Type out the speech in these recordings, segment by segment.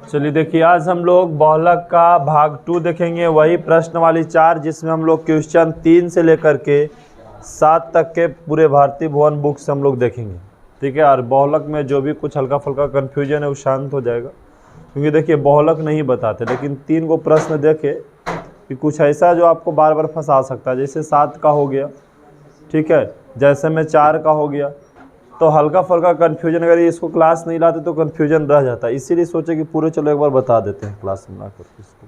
चलिए देखिए, आज हम लोग बहुलक का भाग 2 देखेंगे, वही प्रश्न वाली 4, जिसमें हम लोग क्वेश्चन 3 से लेकर के 7 तक के पूरे भारतीय भुवन बुक से हम लोग देखेंगे। ठीक है, और बहुलक में जो भी कुछ हल्का फुल्का कन्फ्यूजन है वो शांत हो जाएगा, क्योंकि देखिए बहुलक नहीं बताते, लेकिन 3 को प्रश्न देखे कि कुछ ऐसा जो आपको बार बार फंसा सकता है। जैसे 7 का हो गया, ठीक है, जैसे में 4 का हो गया, तो हल्का फुल्का कन्फ्यूजन अगर इसको क्लास नहीं लाते तो कन्फ्यूजन रह जाता है। इसीलिए सोचे कि पूरे चलो एक बार बता देते हैं क्लास में ला करके इसको।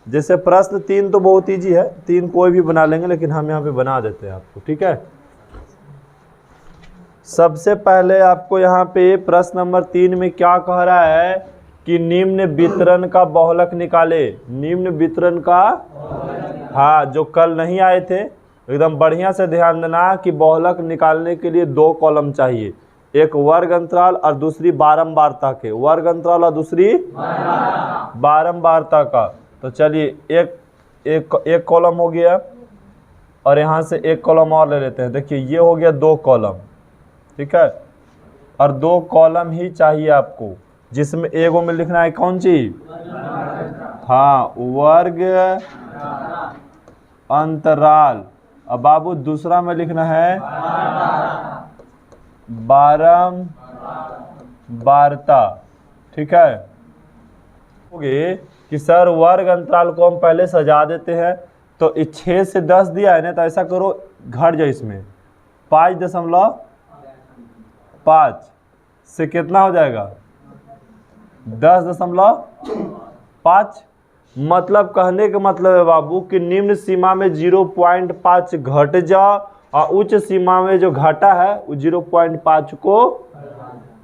जैसे प्रश्न 3 तो बहुत ईजी है, 3 कोई भी बना लेंगे, लेकिन हम यहाँ पे बना देते हैं आपको। ठीक है, सबसे पहले आपको यहाँ पे प्रश्न नंबर 3 में क्या कह रहा है कि निम्न वितरण का बहुलक निकाले। निम्न वितरण का, हाँ, जो कल नहीं आए थे, एकदम बढ़िया से ध्यान देना कि बहुलक निकालने के लिए 2 कॉलम चाहिए, एक वर्ग अंतराल और दूसरी बारंबारता के। वर्ग अंतराल और दूसरी बारंबारता का। तो चलिए एक कॉलम हो गया, और यहाँ से एक कॉलम और ले लेते हैं। देखिए ये हो गया 2 कॉलम, ठीक है, और 2 कॉलम ही चाहिए आपको, जिसमें एगो में लिखना है कौन चीज, हाँ, वर्ग अंतराल। अब बाबू दूसरा में लिखना है बारंबारता। ठीक है, कि सर वर्ग अंतराल को हम पहले सजा देते हैं, तो 6 से 10 दिया है ना, तो ऐसा करो घट जाए इसमें 5.5 से कितना हो जाएगा 10.5। मतलब कहने का मतलब है बाबू कि निम्न सीमा में 0.5 घट जाओ, और उच्च सीमा में जो घटा है वो 0.5 को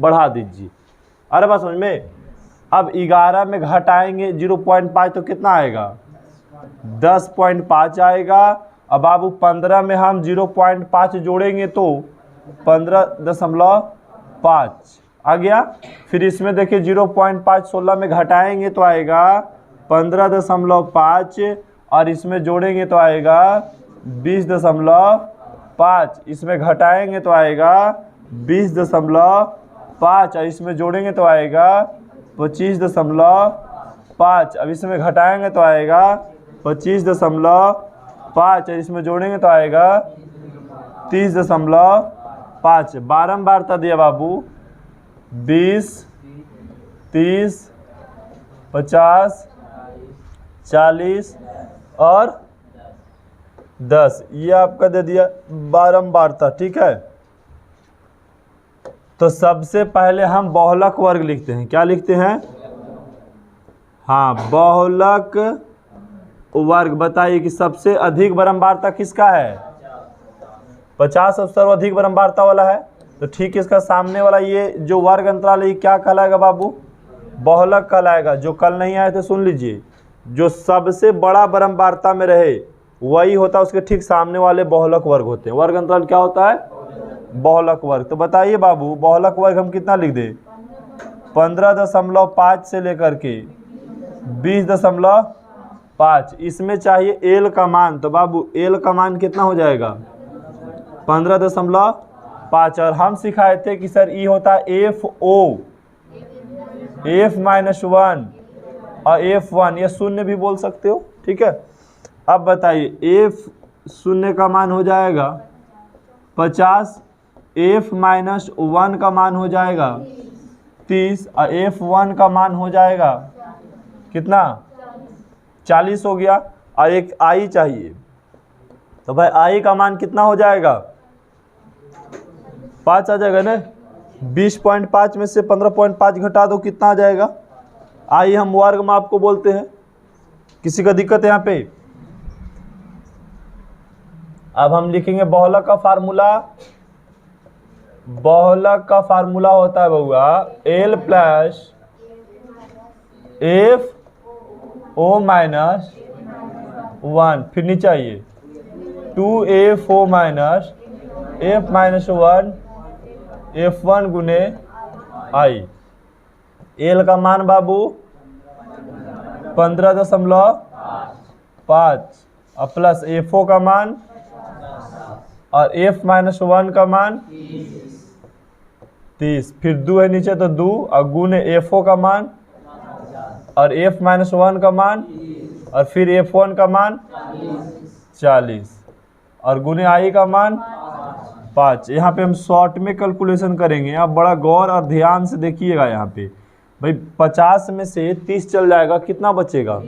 बढ़ा दीजिए। अरे बात समझ में। अब 11 में घटाएंगे 0.5 तो कितना आएगा 10.5 आएगा। अब बाबू 15 में हम 0.5 जोड़ेंगे तो 15.5 आ गया। फिर इसमें देखिए 0.5 16 में घटाएंगे तो आएगा 15.5, और इसमें जोड़ेंगे तो आएगा 20.5। इसमें घटाएंगे तो आएगा 20.5, और इसमें जोड़ेंगे तो आएगा 25.5। अब इसमें घटाएंगे तो आएगा 25.5, और इसमें जोड़ेंगे तो आएगा 30.5। बारंबारता दिया बाबू 20, 30, 50, 40 और 10, ये आपका दे दिया बारंबारता। ठीक है, तो सबसे पहले हम बहुलक वर्ग लिखते हैं। क्या लिखते हैं, हाँ, बहुलक वर्ग। बताइए कि सबसे अधिक बारंबारता किसका है, 50 सर्वाधिक बारंबारता वाला है। तो ठीक है, इसका सामने वाला ये जो वर्ग अंतराल है ये क्या कहलाएगा बाबू, बहुलक कहलाएगा। जो कल नहीं आए थे सुन लीजिए, जो सबसे बड़ा बारंबारता में रहे वही होता है, उसके ठीक सामने वाले बहुलक वर्ग होते हैं। वर्ग अंतराल क्या होता है, बहुलक वर्ग। तो बताइए बाबू बहुलक वर्ग हम कितना लिख दें, 15.5 से लेकर के 20.5। इसमें चाहिए एल का मान, तो बाबू एल का मान कितना हो जाएगा 15.5। और हम सिखाए थे कि सर ई होता है FO, F-1 और F1, ये शून्य भी बोल सकते हो। ठीक है, अब बताइए F0 का मान हो जाएगा 50, F-1 का मान हो जाएगा 30, और F1 का मान हो जाएगा कितना 40 हो गया। और एक I चाहिए, तो भाई I का मान कितना हो जाएगा 5 आ जाएगा ना। 20.5 में से 15.5 घटा दो, कितना आ जाएगा। आई हम वर्ग में आपको बोलते हैं। किसी का दिक्कत है यहाँ पे। अब हम लिखेंगे बहुलक का फार्मूला। बहुलक का फार्मूला होता है बउआ L प्लस FO माइनस 1, फिर नीचे आइए 2FO minus F minus 1 F1 गुने I। L का मान बाबू 15.5 प्लस FO का मान और F माइनस 1 का मान 30, फिर 2 है नीचे तो 2 और गुने FO का मान और f-1 का मान और फिर f1 का मान 40 और गुने i का मान 5। यहाँ पे हम शॉर्ट में कैलकुलेशन करेंगे। आप बड़ा गौर और ध्यान से देखिएगा। यहाँ पे भाई 50 में से 30 चल जाएगा, कितना बचेगा?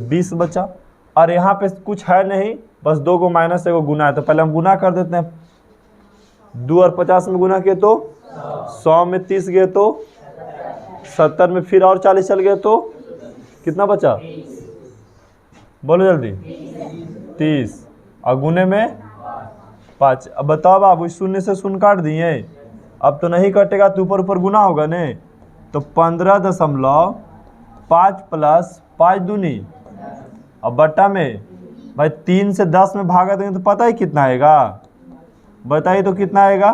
20 बचा। और यहाँ पे कुछ है नहीं, बस 2 को माइनस 1 को गुना है, तो पहले हम गुना कर देते हैं। 2 और 50 में गुना किए तो 100 में 30 गए तो 70 में फिर और 40 चल गए तो कितना बचा? बोलो जल्दी। 30 और गुने में 5। अब बताओ बाबू, शून्य से शून्य काट दिए, अब तो नहीं कटेगा तो ऊपर ऊपर गुना होगा ने, तो 15.5 प्लस 5 दूनी अब बट्टा में भाई 3 से 10 में भागा देंगे तो पता ही कितना आएगा? बताइए तो कितना आएगा?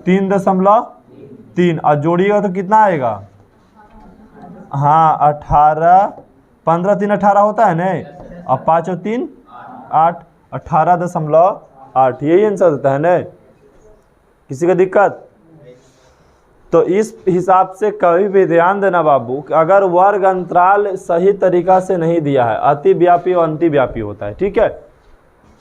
3.3 और जोड़िएगा तो कितना आएगा? हाँ 18, 15 3 18 होता है नहीं, अब 5 और 3 8, 18.8 यही आंसर देता है ना। किसी का दिक्कत? तो इस हिसाब से कभी भी ध्यान देना बाबू, अगर वर्ग अंतराल सही तरीका से नहीं दिया है, अतिव्यापी और अंतिव्यापी होता है, ठीक है।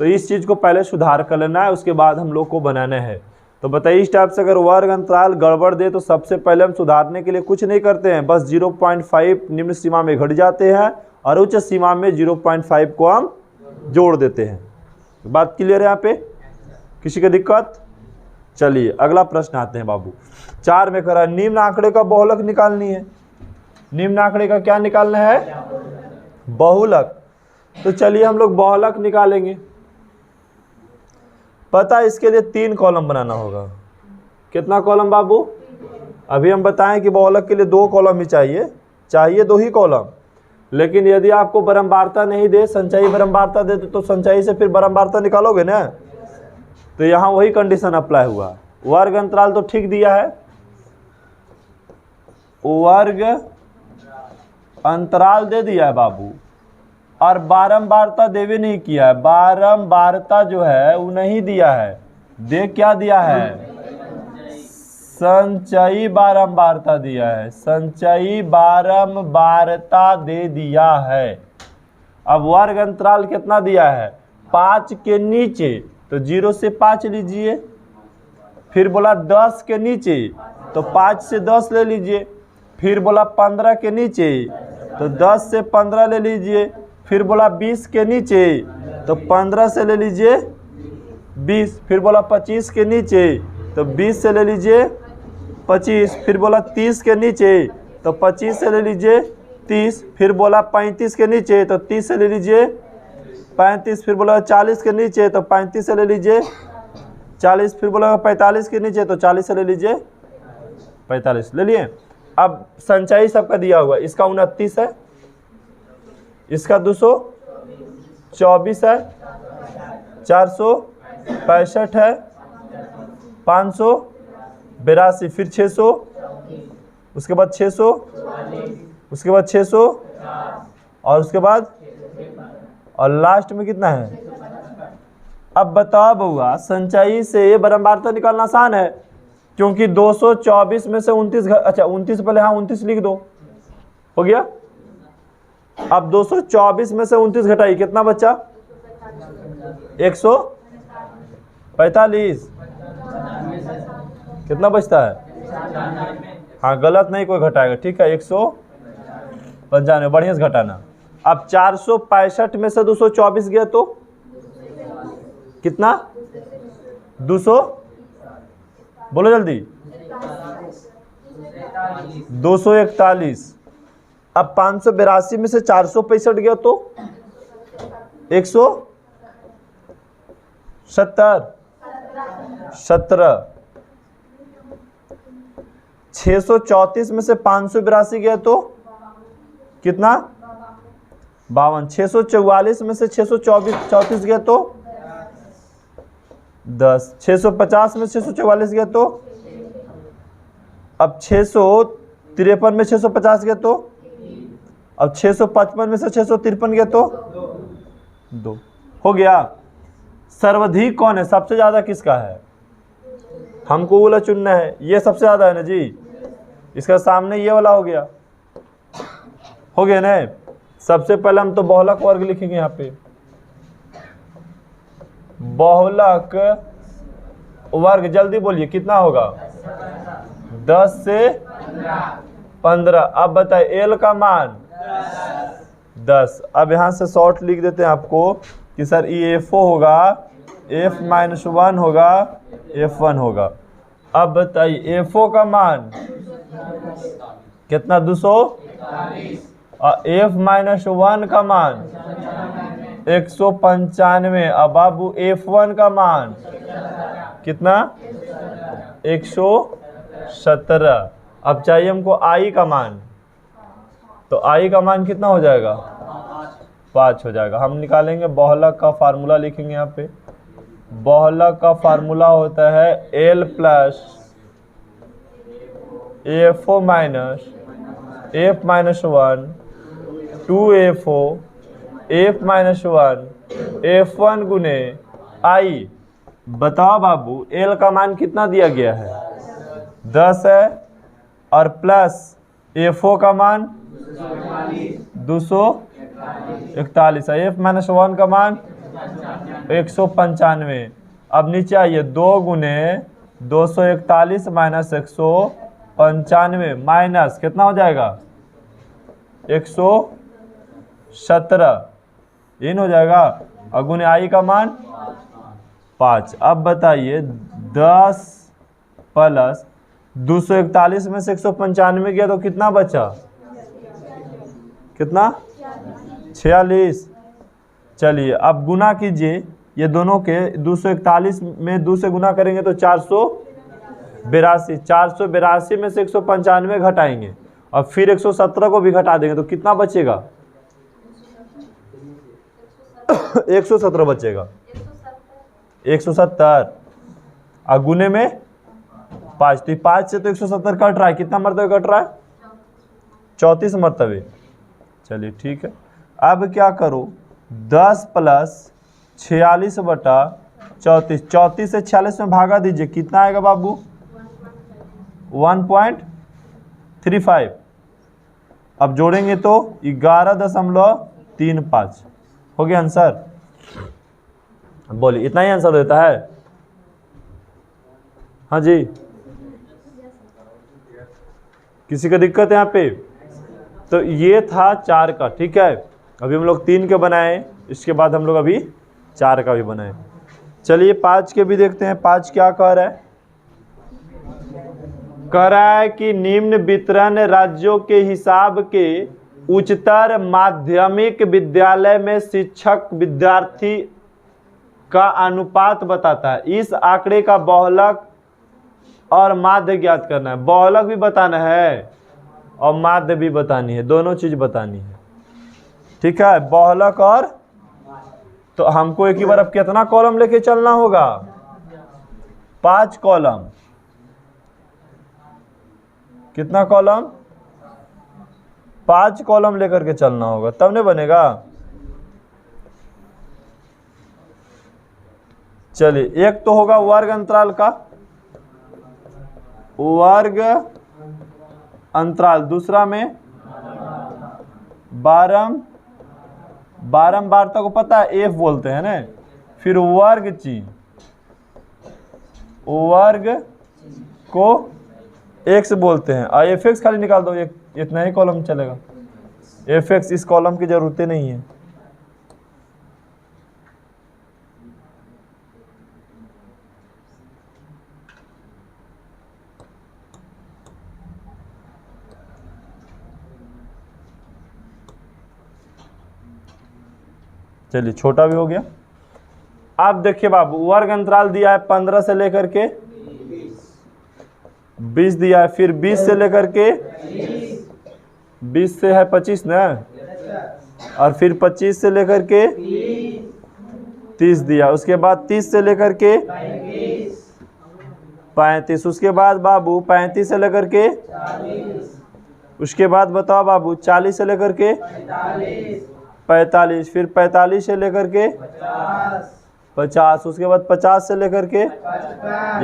तो इस चीज़ को पहले सुधार कर लेना है, उसके बाद हम लोग को बनाना है। तो बताइए इस टाइप से अगर वर्ग अंतराल गड़बड़ दे तो सबसे पहले हम सुधारने के लिए कुछ नहीं करते हैं, बस 0.5 निम्न सीमा में घट जाते हैं और उच्च सीमा में 0.5 को हम जोड़ देते हैं। बात क्लियर है यहाँ पे? किसी का दिक्कत? चलिए अगला प्रश्न आते हैं बाबू। 4 में करा निम्न आंकड़े का बहुलक निकालनी है। निम्न आंकड़े का क्या निकालना है? बहुलक। तो चलिए हम लोग बहुलक निकालेंगे। पता है इसके लिए 3 कॉलम बनाना होगा। कितना कॉलम बाबू? अभी हम बताएं कि बहुलक के लिए 2 कॉलम ही चाहिए 2 ही कॉलम। लेकिन यदि आपको बारंबारता नहीं दे, संचयी बारंबारता दे तो संचयी से फिर बारंबारता निकालोगे ना। तो यहाँ वही कंडीशन अप्लाई हुआ। वर्ग अंतराल तो ठीक दिया है, वर्ग अंतराल दे दिया है बाबू, और बारंबारता देवे नहीं किया है। बारंबारता जो है वो नहीं दिया है, दे क्या दिया है? संचयी बारंबारता दिया है, संचयी बारंबारता दे दिया है। अब वर्ग अंतराल कितना दिया है? 5 के नीचे, तो 0 से 5 लीजिए। फिर बोला 10 के नीचे, तो 5 से 10 ले लीजिए। फिर बोला 15 के नीचे, तो 10 से 15 ले लीजिए। फिर बोला 20 के नीचे, तो 15 से ले लीजिए 20। फिर बोला 25 के नीचे, तो 20 से ले लीजिए 25। फिर बोला 30 के नीचे, तो 25 से ले लीजिए 30। फिर बोला 35 के नीचे, तो 30 से ले लीजिए 35। फिर बोला 40 के नीचे, तो 35 से ले लीजिए 40। फिर बोला 45 के नीचे, तो 40 से ले लीजिए 45। ले लिए। अब संचयी सबका दिया हुआ, इसका 29 है, इसका 224 है, 465 है, 582, फिर 600, उसके बाद 600, उसके बाद 600 और उसके बाद और लास्ट में कितना है? अब बताओ बउआ, संचयी से बारंबारता निकालना आसान है, क्योंकि 224 में से 29 अच्छा 29 पहले, हाँ 29 लिख दो, हो गया। अब 224 में से 29 घटाई, कितना बचा? 145। कितना बचता है? हाँ गलत नहीं कोई घटाएगा, ठीक है 195, बढ़िया से घटाना। अब 465 में से 224 गया तो कितना? 200, बोलो जल्दी, 241। अब 582 में से 465 गया तो 117। 634 में से 582 गया तो कितना? 52। 644 में से 634 गया तो 10। 650 में 644 गया तो, अब 653 में 650 गया तो, अब 655 में से 653 गया तो 2 हो गया। सर्वाधिक कौन है? सबसे ज्यादा किसका है? हमको वाला चुनना है, ये सबसे ज्यादा है ना जी। इसका सामने ये वाला हो गया, हो गया ना। सबसे पहले हम तो बहुलक वर्ग लिखेंगे यहाँ पे, बहुलक वर्ग, जल्दी बोलिए कितना होगा, 10 से 15। अब बताइए एल का मान 10। अब यहाँ से शॉर्ट लिख देते हैं आपको कि सर ये एफ होगा, f-1 होगा, f1 होगा। अब बताइए एफओ का मान कितना, 200, और f-1 का मान 195। अब बाबू f1 का मान कितना, 117। अब चाहिए हमको आई का मान, तो आई का मान कितना हो जाएगा, 5 हो जाएगा। हम निकालेंगे, बहुलक का फार्मूला लिखेंगे यहाँ पे। बहुलक का फार्मूला होता है L plus FO minus f-1 2FO f-1 f1 गुने आई। बताओ बाबू L का मान कितना दिया गया है, 10 है, और प्लस FO का मान 241 है, f-1 का मान 195। अब नीचे आइए, 2 गुने 241 माइनस 195 माइनस कितना हो जाएगा, 117 इन हो जाएगा, और गुने आई का मान 5। अब बताइए 10 प्लस 241 में से 195 गया तो कितना बचा, कितना, 46। चलिए अब गुना कीजिए ये दोनों के, 241 में 2 से गुना करेंगे तो 482, 482 में से 195 घटाएंगे और फिर 117 को भी घटा देंगे तो कितना बचेगा, 117 बचेगा, 170। और गुने में 5, तो 5 से तो 170 कट रहा है, कितना मरतबे कट रहा है, 34 मरतबे। चलिए ठीक है। अब क्या करो, 10 प्लस 46 बटा 34, 34 से 46 में भागा दीजिए, कितना आएगा बाबू, 1.35। अब जोड़ेंगे तो 11.35 हो गया आंसर। बोलिए इतना ही आंसर देता है, हाँ जी, किसी का दिक्कत है यहाँ पे। तो ये था 4 का, ठीक है। अभी हम लोग 3 के बनाए, इसके बाद हम लोग अभी 4 का भी बनाए। चलिए 5 के भी देखते हैं। 5 क्या कह रहा है, कह रहा है कि निम्न वितरण राज्यों के हिसाब के उच्चतर माध्यमिक विद्यालय में शिक्षक विद्यार्थी का अनुपात बताता है। इस आंकड़े का बहुलक और माध्य ज्ञात करना है। बहुलक भी बताना है और माध्य भी बतानी है, दोनों चीज बतानी है, ठीक है। बहुलक और, तो हमको एक ही बार अब कितना कॉलम लेके चलना होगा, 5 कॉलम। कितना कॉलम, 5 कॉलम लेकर के चलना होगा, तब नहीं बनेगा। चलिए एक तो होगा वर्ग अंतराल का, वर्ग अंतराल, दूसरा में बारंबारता को पता है एफ बोलते हैं ना। फिर वर्ग ची, वर्ग को एक्स बोलते हैं, और एफ एक्स खाली निकाल दो, इतना ही कॉलम चलेगा। एफ एक्स इस कॉलम की जरूरत नहीं है। चलिए छोटा भी हो गया। आप देखिए बाबू, वर्ग अंतराल दिया है 15 से लेकर के 20 दिया है, फिर 20 से लेकर के 20 से है 25 ना, और फिर 25 से लेकर के 30 दिया, उसके बाद 30 से लेकर के 35, उसके बाद बाबू 35 से लेकर के, उसके बाद बताओ बाबू 40 से लेकर के 45, फिर 45 से लेकर के 50, उसके बाद 50 से लेकर के,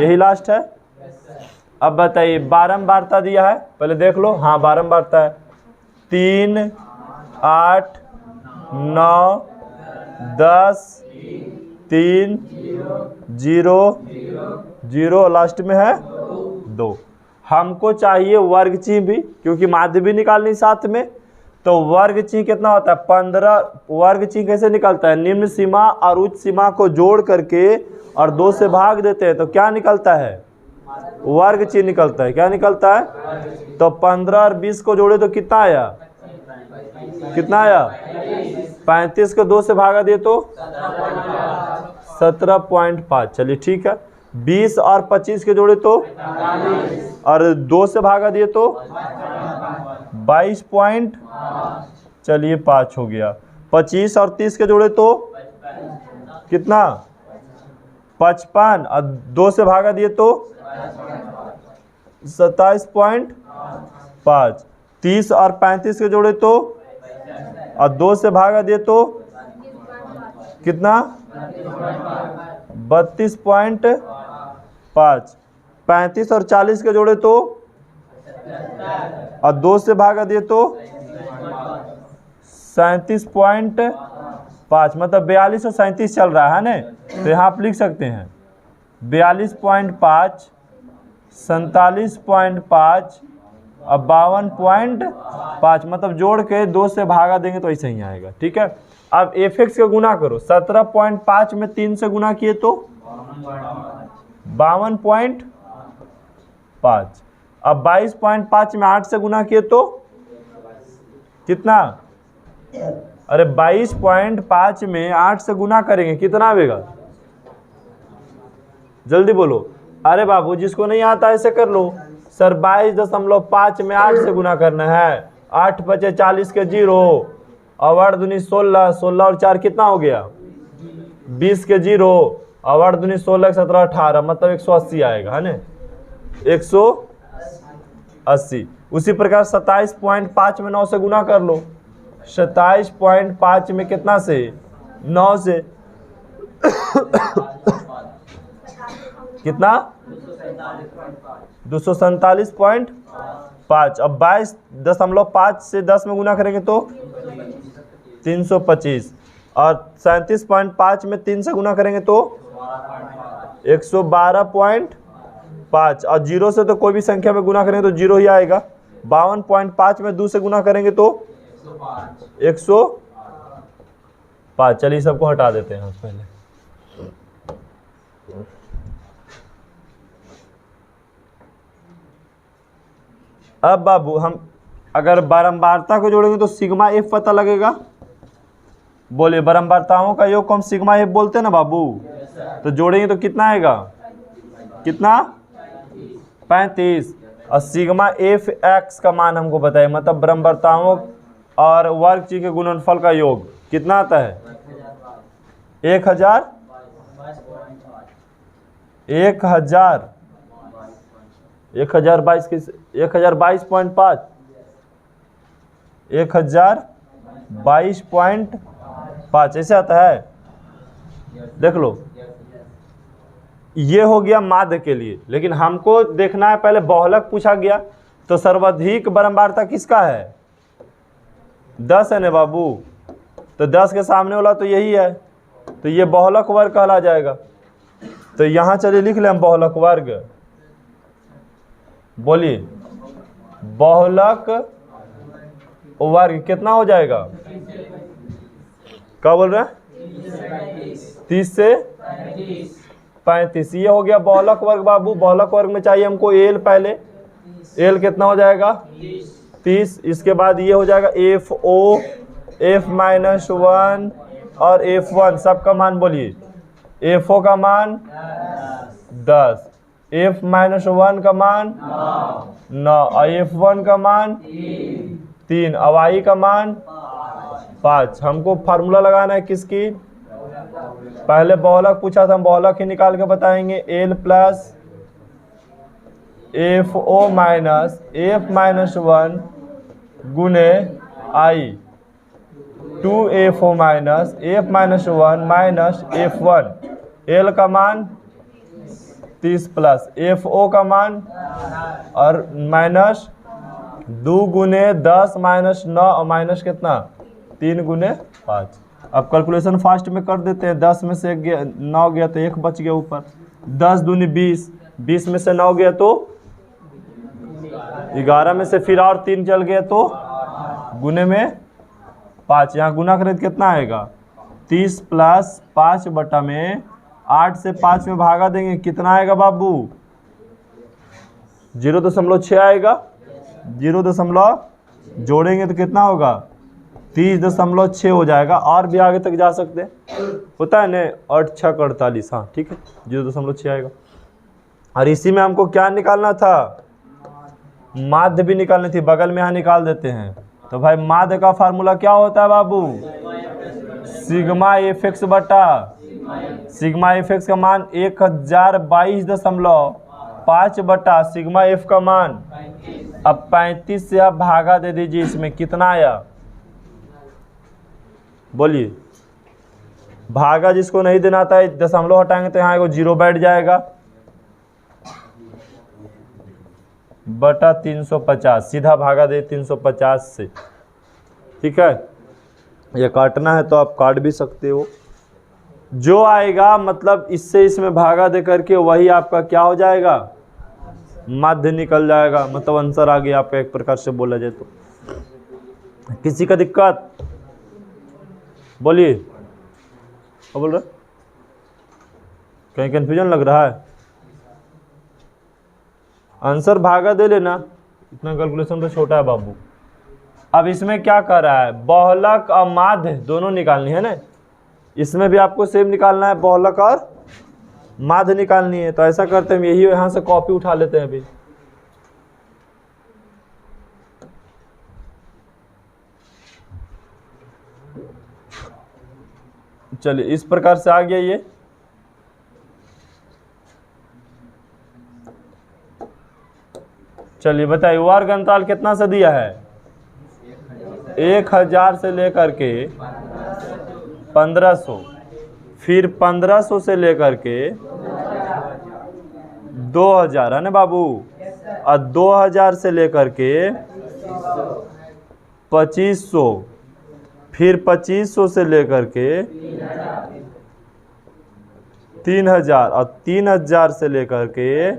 यही लास्ट है। अब बताइए बारंबारता दिया है, पहले देख लो, हाँ बारंबारता है, 3 8 9 10 3 0 0 लास्ट में है 2। हमको चाहिए वर्ग चिन्ह भी, क्योंकि माध्य भी निकालनी साथ में। तो वर्ग चिन्ह कितना होता है 15। वर्ग चिन्ह कैसे निकलता है, निम्न सीमा और उच्च सीमा को जोड़ करके और 2 से भाग देते हैं तो क्या निकलता है, वर्ग चिन्ह निकलता है। क्या निकलता है, तो 15 और 20 को जोड़े तो कितना आया, कितना आया 35 को 2 से भागा दिए तो 17.5। चलिए ठीक है। 20 और 25 के जोड़े तो और 2 से भागा दिए तो 22 पॉइंट, चलिए 5 हो गया। 25 और 30 के जोड़े तो कितना 55 और 2 से भागा दिए तो 27.5। 30 और 35 के जोड़े तो और 2 से भागा दिए तो कितना 32.5। 35 और 40 के जोड़े तो और 2 से भागा दिए तो 37.5, मतलब 42 और 37 चल रहा है ना। तो यहाँ आप लिख सकते हैं 42.5, 47.5 और 52.5, मतलब जोड़ के 2 से भागा देंगे तो ऐसे ही आएगा। ठीक है। अब fx का गुना करो। 17.5 में 3 से गुना किए तो 52.5। अब 22.5 में 8 से गुना किए तो कितना, अरे 22.5 में 8 से गुना करेंगे कितना आएगा, जल्दी बोलो। अरे बाबू जिसको नहीं आता ऐसे कर लो। सर 22.5 में 8 से गुना करना है। 8 बचे 40 के 0 और 8 दूनी 16, 16 और 4 कितना हो गया 20 के 0 और 8 दूनी 16 17 18, मतलब 180 आएगा है ना, 180। उसी प्रकार 27.5 में 9 से गुना कर लो। 27.5 में कितना से 9 से कितना 247.5। अब 22.5 से 10 में गुना करेंगे तो 325 और 37.5 में 3 से गुना करेंगे तो 112.5 और 0 से तो कोई भी संख्या में गुना करेंगे तो 0 ही आएगा। 52.5 में 2 से गुना करेंगे तो 105। चलिए सबको हटा देते हैं पहले। अब बाबू हम अगर बारंबारता को जोड़ेंगे तो सिग्मा एफ पता लगेगा। बोलिए बारंबारताओं का योग को हम सिग्मा एफ बोलते हैं ना बाबू। तो जोड़ेंगे तो कितना आएगा, कितना 35। और सिग्मा एफ एक्स का मान हमको बताइए, मतलब बारंबारताओं और वर्ग चिन्ह के गुणनफल का योग कितना आता है 1000 1022 1022.5 1022.5 ऐसे आता है। देख लो ये हो गया माध्य के लिए, लेकिन हमको देखना है पहले बहुलक पूछा गया तो सर्वाधिक बारंबारता किसका है 10 है ना बाबू। तो 10 के सामने वाला तो यही है, तो ये बहुलक वर्ग कहला जाएगा। तो यहाँ चलिए लिख लें हम बहुलक वर्ग। बोलिए बहुलक वर्ग कितना हो जाएगा, क्या बोल रहे हैं 30 से 35। ये हो गया बहुलक वर्ग बाबू। बहुलक वर्ग में चाहिए हमको एल, पहले एल कितना हो जाएगा 30। इसके बाद ये हो जाएगा एफ ओ, F-1 और F1 सबका मान बोलिए। FO का मान 10, F-1 का मान 9 और F1 का मान 3 और I का मान 5। हमको फार्मूला लगाना है किसकी, पहले बहुलक पूछा था, हम बहुलक ही निकाल के बताएंगे। L plus FO minus F-1 गुने I 2FO minus F-1 minus F1। L का मान 30 प्लस FO का मान और माइनस 2 गुने 10 माइनस 9 और माइनस कितना 3 गुने 5। अब कैलकुलेशन फास्ट में कर देते हैं। 10 में से 9 गया तो 1 बच गया ऊपर। 10 दूनी 20, 20 में से 9 गया तो 11 में से फिर और 3 चल गया तो गुने में 5। यहाँ गुना करें तो कितना आएगा? 30 प्लस 5 बटा में 8 से 5 में भागा देंगे, कितना आएगा बाबू? 0.6 आएगा। 0 जोड़ेंगे तो कितना होगा? 30.6 हो जाएगा। और भी आगे तक जा सकते हैं, होता है ना, 8 6 48। हाँ ठीक है, 0.6 आएगा। और इसी में हमको क्या निकालना था? माध्य भी निकालनी थी, बगल में यहाँ निकाल देते हैं। तो भाई माध्य का फार्मूला क्या होता है बाबू? सिग्मा एफ एक्स बटा सिग्मा एफ एक्स का मान 1022.5 बटा सिग्मा एफ का मान। अब 35 से आप भागा दे दीजिए, इसमें कितना आया? बोलिए। भागा जिसको नहीं देना था, दशमलव हटाएंगे तो यहाँ एगो 0 बैठ जाएगा, बटा 350। सीधा भागा दे 350 से। ठीक है, ये काटना है तो आप काट भी सकते हो। जो आएगा मतलब इससे इसमें भागा दे करके वही आपका क्या हो जाएगा? माध्य निकल जाएगा, मतलब आंसर आ गया आपका, एक प्रकार से बोला जाए तो। किसी का दिक्कत? बोलिए। क्या बोल रहे? कहीं कंफ्यूजन लग रहा है? आंसर भागा दे लेना, इतना कैलकुलेशन तो छोटा है बाबू। अब इसमें क्या कर रहा है? बहुलक और माध्य दोनों निकालनी है ना। इसमें भी आपको सेम निकालना है, बहुलक और माध्य निकालनी है। तो ऐसा करते हैं, यही यहाँ से कॉपी उठा लेते हैं अभी। चलिए, इस प्रकार से आ गया ये। चलिए बताइए, वर्ग अंतराल कितना से दिया है? 1000 से लेकर के 1500, फिर 1500 से लेकर के 2000 है ना बाबू, और 2000 से लेकर के 2500, फिर 2500 से लेकर के 3000, और 3000 से लेकर के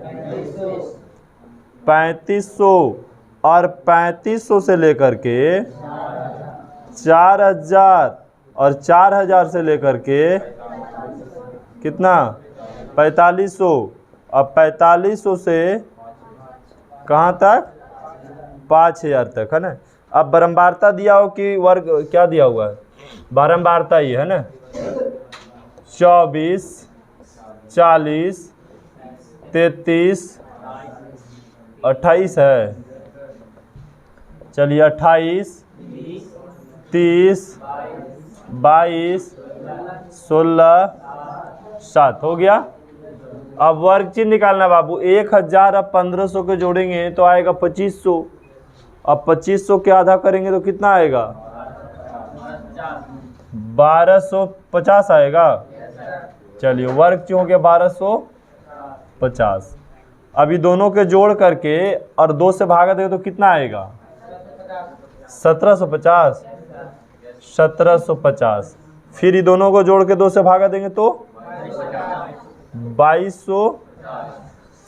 3500, और 3500 से लेकर के 4000, और 4000 से लेकर के कितना? 4500, और 4500 से कहाँ तक? 5000 तक, है ना। अब बारंबारता दिया हो कि वर्ग क्या दिया हुआ है? बारंबारता ही है ना। 24, 40, 33, 28 है। चलिए 28, 30, 22, 16, 7 हो गया। अब वर्ग चिन्ह निकालना बाबू। 1000 अब 1500 के जोड़ेंगे तो आएगा 2500। अब 2500 के आधा करेंगे तो कितना आएगा? 1250 आएगा। चलिए, वर्ग चिन्ह हो गया 1250। अभी दोनों के जोड़ करके और 2 से भागा देंगे तो कितना आएगा? 1750। 1750। फिर ये दोनों को जोड़ के 2 से भागा देंगे तो 2200।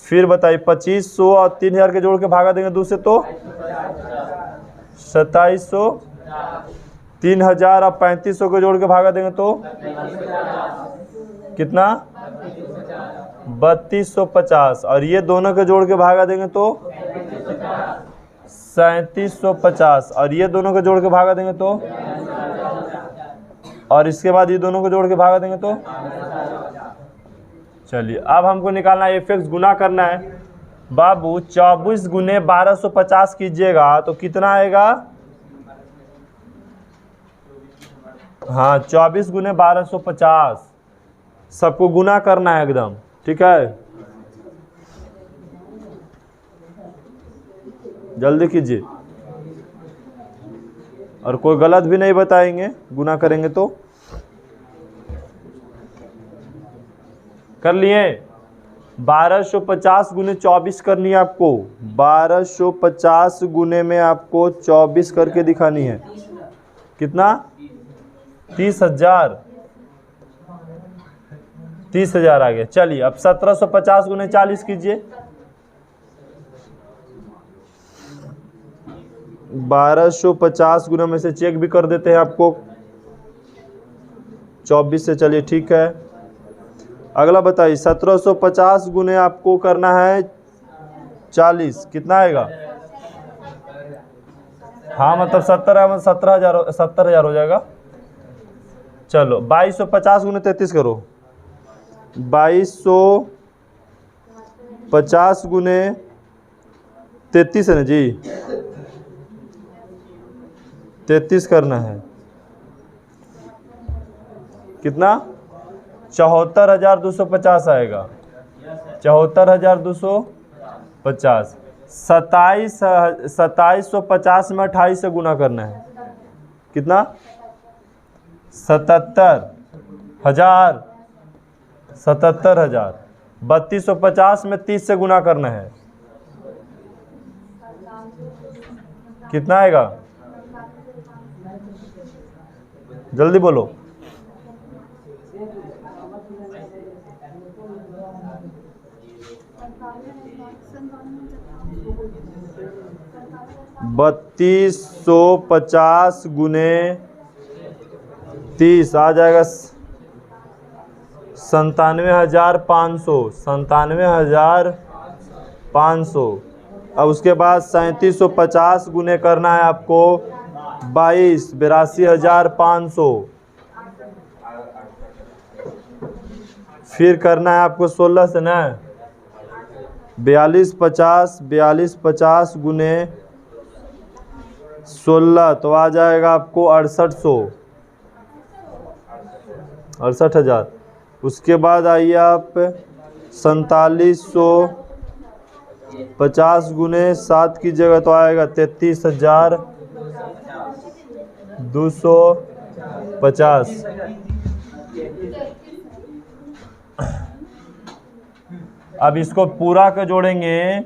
फिर बताइए 2500 और 3000 के जोड़ के भागा देंगे 2 से तो 2700। 3000 और 3500 के जोड़ के भागा देंगे तो कितना? 3250। और ये दोनों के जोड़ के भागा देंगे तो 3750। और ये दोनों के जोड़ के भागा देंगे तो, और इसके बाद ये दोनों को जोड़ के भागा देंगे तो। चलिए, अब हमको निकालना है एफ एक्स, गुना करना है बाबू। 24 गुने 1250 कीजिएगा तो कितना आएगा? हाँ, 24 गुने 1250 सबको गुना करना है एकदम, ठीक है। जल्दी कीजिए, और कोई गलत भी नहीं बताएंगे, गुना करेंगे तो। कर लिए? 1250 गुने 24 करनी है आपको। 1250 गुने में आपको 24 करके दिखानी है। कितना? 30,000 30,000 आ गया। चलिए अब 1750 गुने 40 कीजिए। 1250 गुना में से चेक भी कर देते हैं आपको 24 से। चलिए ठीक है। अगला बताइए 1750 गुने आपको करना है 40, कितना आएगा? हाँ मतलब 70,000 हो जाएगा। चलो 2250 गुने 33 करो। 2250 गुने 33 है ना जी, 33 करना है। कितना? 74,250 आएगा। 74,250। 2750 में 28 से गुना करना है। कितना? 77,000। 77,000। 3250 में 30 से गुना करना है। कितना आएगा? जल्दी बोलो। 3250 गुने 30 आ जाएगा 97,500। 97,500। अब उसके बाद 3750 गुने करना है आपको 22, 82,500। फिर करना है आपको 16 से ना 4250 गुने 16 तो आ जाएगा आपको 68,000। उसके बाद आइए आप 4750 गुने 7 की जगह तो आएगा 33,250। अब इसको पूरा के जोड़ेंगे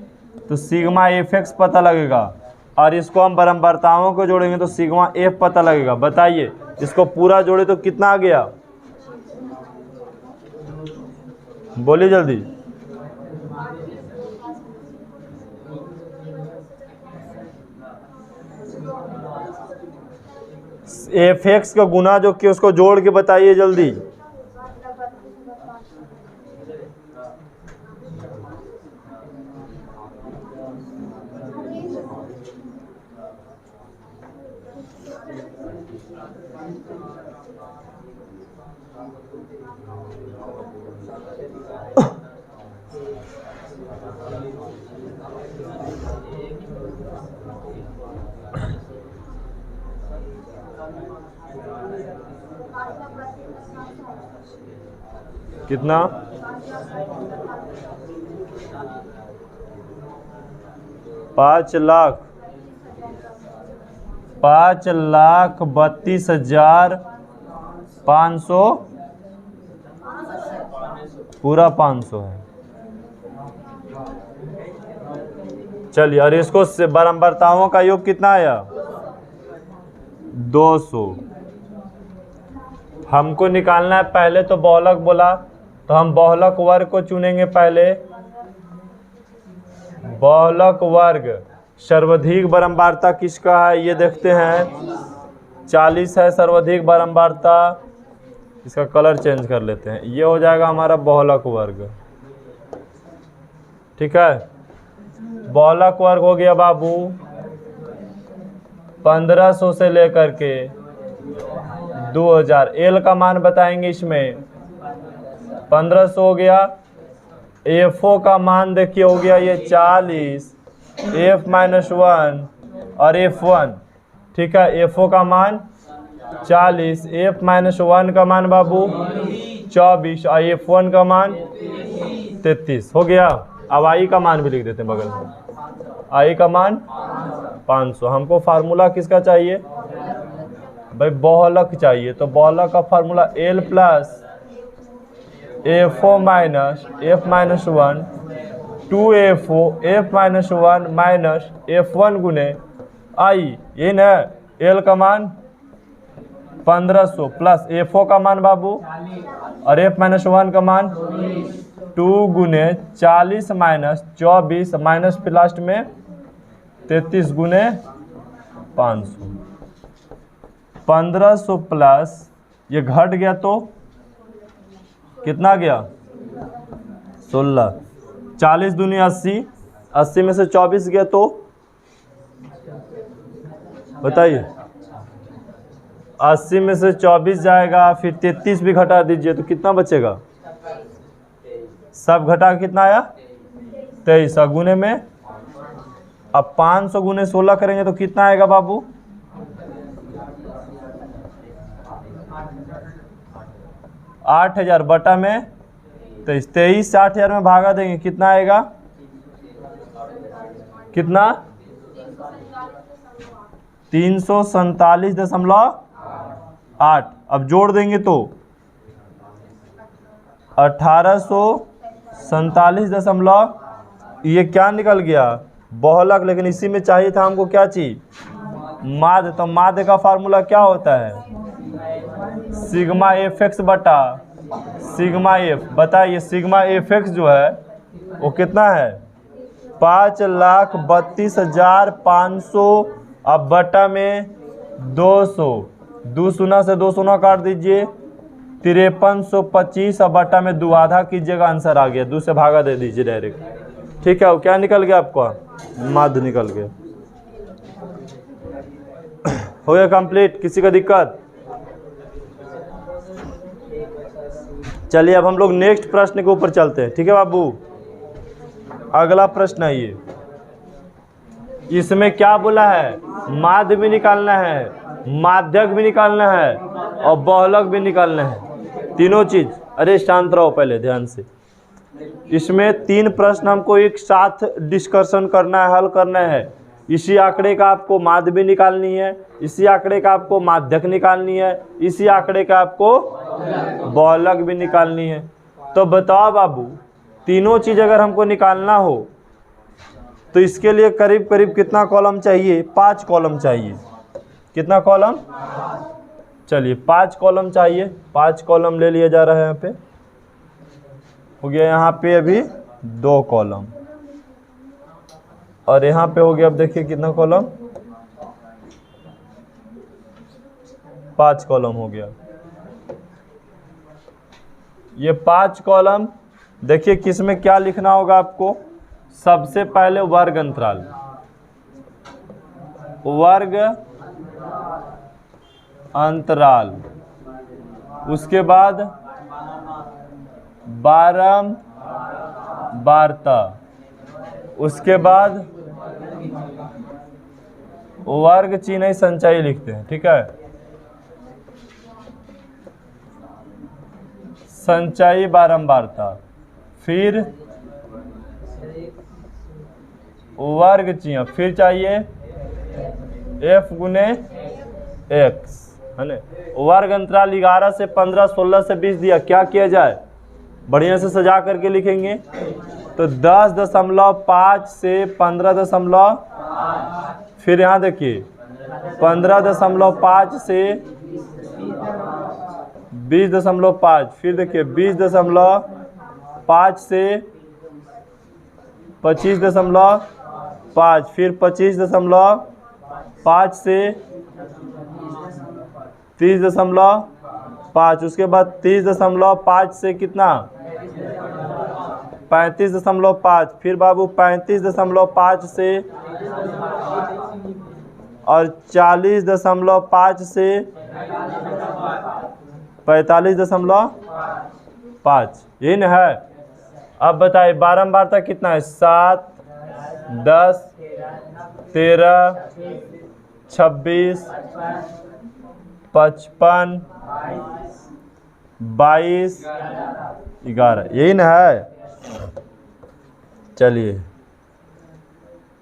तो सिग्मा fx पता लगेगा, और इसको हम बराबरताओं को जोड़ेंगे तो सिग्मा f पता लगेगा। बताइए इसको पूरा जोड़े तो कितना आ गया? बोलिए जल्दी। fx का गुना जो कि उसको जोड़ के बताइए जल्दी। कितना? 5,32,500 पूरा 500 है। चलिए और इसको बराबरताओं का योग कितना आया? 200। हमको निकालना है पहले तो बहुलक बोला तो हम बहुलक वर्ग को चुनेंगे पहले। बहुलक वर्ग सर्वाधिक बारंबारता किसका है ये देखते हैं। 40 है सर्वाधिक बारंबारता। इसका कलर चेंज कर लेते हैं, ये हो जाएगा हमारा बहुलक वर्ग। ठीक है, बहुलक वर्ग हो गया बाबू 1500 से लेकर के 2000। एल का मान बताएंगे इसमें 1500 हो गया। एफओ का मान देखिए हो गया ये 40, F-1 और F1। ठीक है, एफओ का मान 40, F-1 का मान बाबू 24 और F1 का मान 33 हो गया। अब आई का मान भी लिख देते हैं बगल में। आई का मान 500। हमको फार्मूला किसका चाहिए भाई? बहुलक चाहिए। तो बहुलक का formula L plus FO minus F-1 2FO F-1 minus F1 गुने आई। ये ना L का मान 1500 प्लस एफ का मान बाबू और एफ माइनस 1 का मान 2 गुने 40 माइनस 24 माइनस फिर लास्ट में 33 गुने 500। 1500 प्लस ये घट गया तो कितना गया 16। 40 दूनी 80, 80 में से 24 गया तो बताइए 80 में से 24 जाएगा, फिर 33 भी घटा दीजिए तो कितना बचेगा, सब घटा कितना आया 23। गुने में अब 500 गुने 16 करेंगे तो कितना आएगा बाबू 8000 बटा में 23। 23 से 8000 में भागा देंगे कितना आएगा, कितना 347.8। अब जोड़ देंगे तो 1847 ये क्या निकल गया बहुलक, लेकिन इसी में चाहिए था हमको क्या चीज माध्य। तो माध्य का फार्मूला क्या होता है सिग्मा एफ एक्स बटा सिग्मा एफ। बताइए सिग्मा एफ एक्स जो है वो कितना है 5,32,500 अब बटा में 200, 2 शून्य से 2 शून्य काट दीजिए 5325 अब बटा में 2 आधा कीजिएगा, आंसर आ गया। 2 से भागा दे दीजिए डायरेक्ट, ठीक है। वो क्या निकल गया आपका माध्य निकल गया। हो गया कंप्लीट, किसी का दिक्कत। चलिए अब हम लोग नेक्स्ट प्रश्न के ऊपर चलते हैं, ठीक है बाबू। अगला प्रश्न है ये, इसमें क्या बोला है माध्य भी निकालना है, माध्यक भी निकालना है और बहुलक भी निकालना है, तीनों चीज। अरे शांत रहो पहले ध्यान से। इसमें 3 प्रश्न हमको एक साथ डिस्कशन करना है, हल करना है। इसी आंकड़े का आपको माध्य भी निकालनी है, इसी आंकड़े का आपको माध्यक निकालनी है, इसी आंकड़े का आपको बहुलक भी निकालनी है। तो बताओ बाबू तीनों चीज अगर हमको निकालना हो तो इसके लिए करीब करीब कितना कॉलम चाहिए 5 कॉलम चाहिए। कितना कॉलम, चलिए 5 कॉलम चाहिए। 5 कॉलम ले लिया जा रहा है, यहाँ पे हो गया, यहाँ पे अभी 2 कॉलम और यहाँ पे हो गया, अब देखिए कितना कॉलम 5 कॉलम हो गया। ये 5 कॉलम देखिए किस में क्या लिखना होगा आपको। सबसे पहले वर्ग अंतराल, वर्ग अंतराल, उसके बाद बारंबारता, उसके बाद वर्ग चिन्ह संचयी लिखते हैं, ठीक है। संचयी बारंबारता, फिर वर्ग चिन्ह, फिर चाहिए f गुने x, है ना। वर्ग अंतराल 11 से 15, 16 से 20 दिया, क्या किया जाए बढ़िया से सजा करके लिखेंगे। तो 10.5 से 15, फिर यहाँ देखिए 15.5 से 20.5, फिर देखिए 20.5 से 25.5, फिर 25.5 से 30.5, उसके बाद 30.5 से कितना 35.5, फिर बाबू 35.5 से और 40.5 से 45.5, यही ना है। अब बताइए बारंबारता कितना है 7, 10, 13, 26, 55, 22, 11, यही ना है। चलिए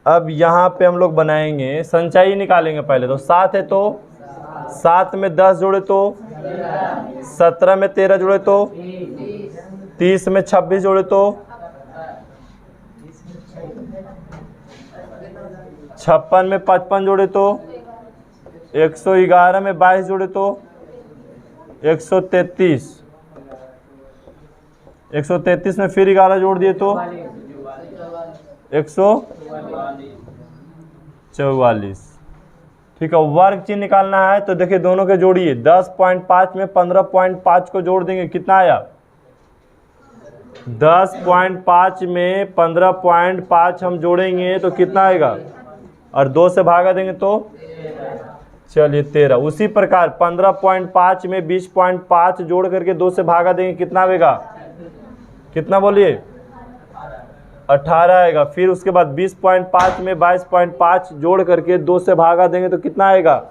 अब यहाँ पे हम लोग बनाएंगे, संचयी निकालेंगे पहले। तो 7 है तो 7 में 10 जोड़े तो 17 में 13 जोड़े तो 30 में 26 जोड़े तो 56 में 55 जोड़े तो 111 में 22 जोड़े तो 133, 133 में फिर 11 जोड़ दिए तो 144। ठीक है, वर्ग चिन्ह निकालना है तो देखिए दोनों के जोड़िए। 10.5 में 15.5 को जोड़ देंगे, कितना आया? 10.5 में 15.5 हम जोड़ेंगे तो कितना आएगा? और 2 से भागा देंगे तो चलिए 13। उसी प्रकार 15.5 में 20.5 जोड़ करके 2 से भागा देंगे, कितना आएगा? कितना बोलिए? 18 आएगा। फिर उसके बाद 20.5 में 22.5 जोड़ करके 2 से भागा देंगे तो कितना आएगा?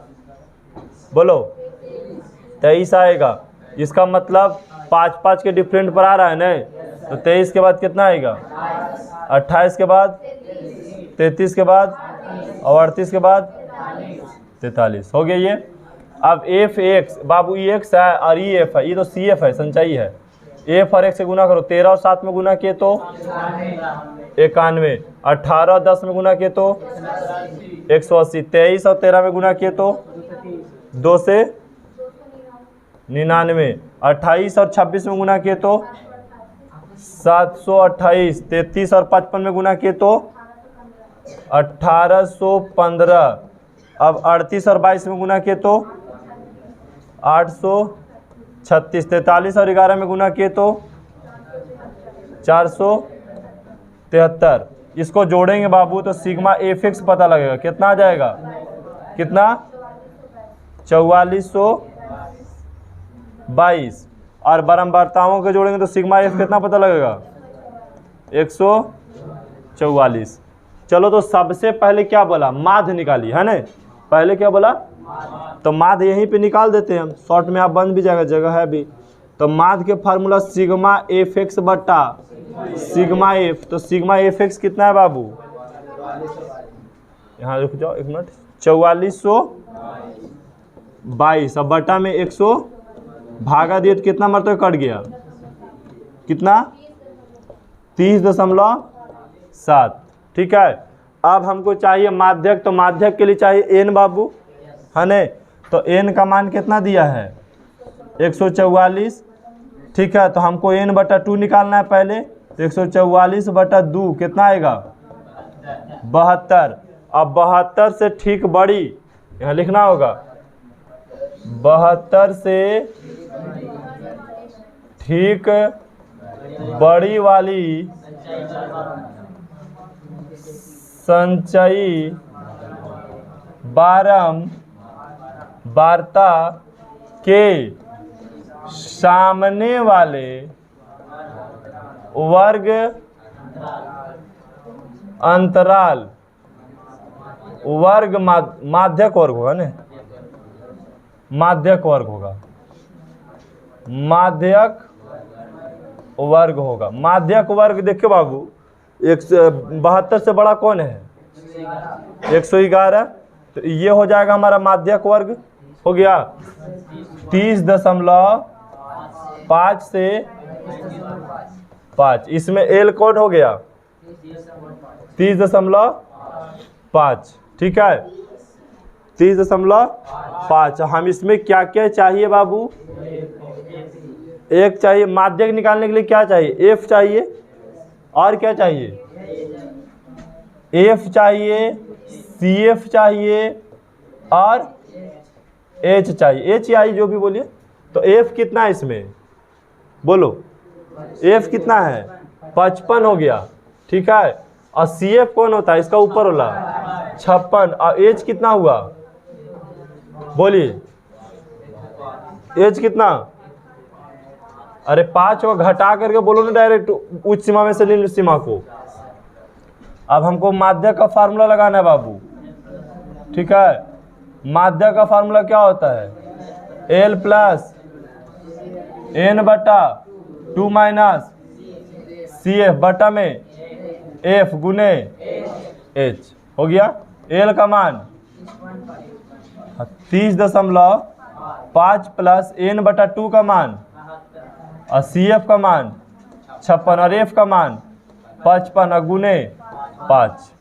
बोलो, 23 आएगा। इसका मतलब 5 के डिफरेंट पर आ रहा है ना, तो 23 के बाद कितना आएगा? 28 के बाद 33 के बाद और 38 के बाद 43। हो गया ये। अब एफ एक्स बाबू ई एक्स है और ई एफ है, ये तो सी एफ है, संचयी है। एफ और एक्स से गुना करो, 13 और 7 में गुना किए तो 91, 18 और 10 में गुना किए तो 180, 23 और 13 में गुना किए तो 2 से 99, 28 और 26 में गुना किए तो 728, 33 और 55 में गुना किए तो 1815। अब 38 और 22 में गुना किए तो 836, 43 और 11 में गुना किए तो 473। इसको जोड़ेंगे बाबू तो सिग्मा एफ एक्स पता लगेगा, कितना आ जाएगा? कितना? 4422। और बारंबारताओं के जोड़ेंगे तो सिग्मा एफ कितना पता लगेगा? 144। चलो तो सबसे पहले क्या बोला? माध्य निकाली है ना। पहले क्या बोला? तो माध्य यहीं पे निकाल देते हैं हम, शॉर्ट में आप बंद भी जाएगा, जगह है भी। तो माध्य के फार्मूला सिग्मा एफ एक्स बट्टा सिग्मा एफ। तो सिग्मा एफ एक्स कितना है बाबू? यहाँ रुक जाओ एक मिनट, 4422। अब बट्टा में 100 भागा दिए तो कितना मरतबा कट गया? कितना? 30.7। ठीक है। अब हमको चाहिए माध्यक, तो माध्यक के लिए चाहिए एन बाबू, है न। तो एन का मान कितना दिया है? 144। ठीक है, तो हमको एन बटा 2 निकालना है पहले। तो 144 बटा 2 कितना आएगा? 72। अब 72 से ठीक बड़ी, यहाँ लिखना होगा 72 से ठीक बड़ी वाली संचयी बारंबारता के सामने वाले वर्ग अंतराल वर्ग माध्यक वर्ग होगा ना, माध्यक वर्ग होगा, माध्यक वर्ग होगा। माध्यक वर्ग देखियो बाबू, 172 से बड़ा कौन है? 111। तो ये हो जाएगा हमारा माध्यक वर्ग, हो गया 30.5 से 5। इसमें एल कौन हो गया? 30.5। ठीक है, 30.5। हम इसमें क्या क्या चाहिए बाबू? एक चाहिए माध्यक निकालने के लिए, क्या चाहिए? एफ चाहिए। और क्या चाहिए? एफ चाहिए, सी एफ चाहिए और एच चाहिए। एच आई जो भी बोलिए। तो एफ कितना है इसमें? बोलो, एफ कितना है? 55 हो गया। ठीक है। और सी एफ कौन होता है? इसका ऊपर वाला 56। और एच कितना हुआ? बोलिए, एच कितना? अरे 5 को घटा करके बोलो ना डायरेक्ट, उच्च सीमा में से निम्न सीमा को। अब हमको माध्यक का फार्मूला लगाना है बाबू। ठीक है, माध्यक का फार्मूला क्या होता है? एल प्लस एन बटा 2 माइनस सी एफ बटा में एफ गुने एच। हो गया। एल का मान 30.5 प्लस एन बटा 2 का मान और सी एफ का मान 56 और एफ का मान 55 गुने 5।